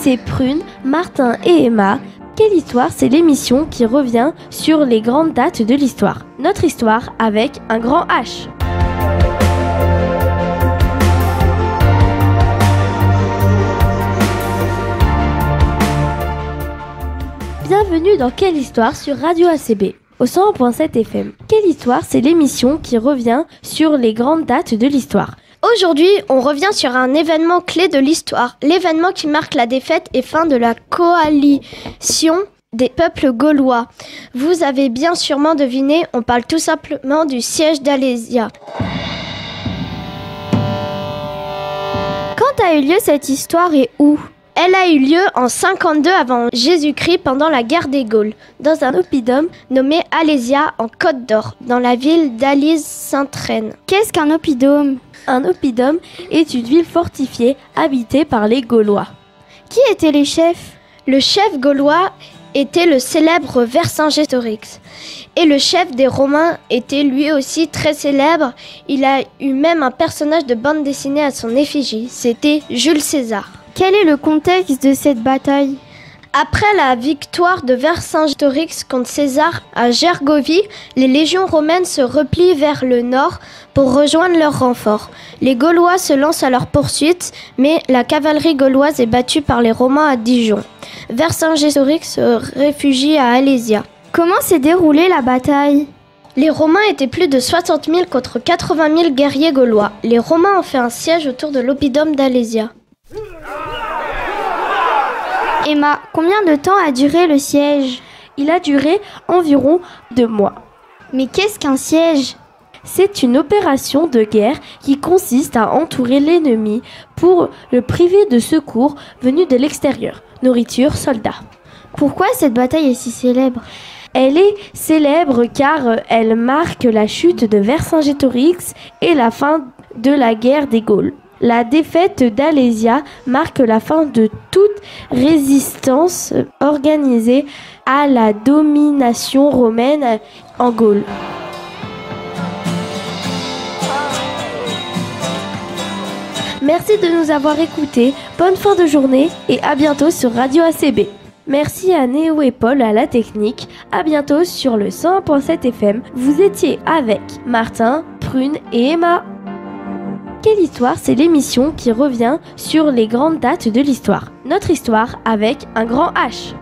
c'est Prune, Martin et Emma. Quelle histoire, c'est l'émission qui revient sur les grandes dates de l'histoire. Notre histoire avec un grand H. Bienvenue dans Quelle histoire sur Radio ACB, au 100.7 FM. Quelle histoire, c'est l'émission qui revient sur les grandes dates de l'histoire. Aujourd'hui, on revient sur un événement clé de l'histoire, l'événement qui marque la défaite et fin de la coalition des peuples gaulois. Vous avez bien sûrement deviné, on parle tout simplement du siège d'Alésia. Quand a eu lieu cette histoire et où ? Elle a eu lieu en 52 avant Jésus-Christ pendant la guerre des Gaules, dans un oppidum nommé Alésia en Côte d'Or, dans la ville d'Alise-Sainte-Reine. Qu'est-ce qu'un oppidum ? Un oppidum est une ville fortifiée habitée par les Gaulois. Qui étaient les chefs ? Le chef gaulois était le célèbre Vercingétorix. Et le chef des Romains était lui aussi très célèbre. Il a eu même un personnage de bande dessinée à son effigie. C'était Jules César. Quel est le contexte de cette bataille ? Après la victoire de Vercingétorix contre César à Gergovie, les légions romaines se replient vers le nord pour rejoindre leur renfort. Les Gaulois se lancent à leur poursuite, mais la cavalerie gauloise est battue par les Romains à Dijon. Vercingétorix se réfugie à Alésia. Comment s'est déroulée la bataille ? Les Romains étaient plus de 60 000 contre 80 000 guerriers gaulois. Les Romains ont fait un siège autour de l'oppidum d'Alésia. Emma, combien de temps a duré le siège ? Il a duré environ 2 mois. Mais qu'est-ce qu'un siège ? C'est une opération de guerre qui consiste à entourer l'ennemi pour le priver de secours venus de l'extérieur, nourriture, soldats. Pourquoi cette bataille est si célèbre ? Elle est célèbre car elle marque la chute de Vercingétorix et la fin de la guerre des Gaules. La défaite d'Alésia marque la fin de toute résistance organisée à la domination romaine en Gaule. Merci de nous avoir écoutés, bonne fin de journée et à bientôt sur Radio ACB. Merci à Néo et Paul à la technique, à bientôt sur le 100.7 FM. Vous étiez avec Martin, Prune et Emma. Quelle histoire, c'est l'émission qui revient sur les grandes dates de l'histoire. Notre histoire avec un grand H.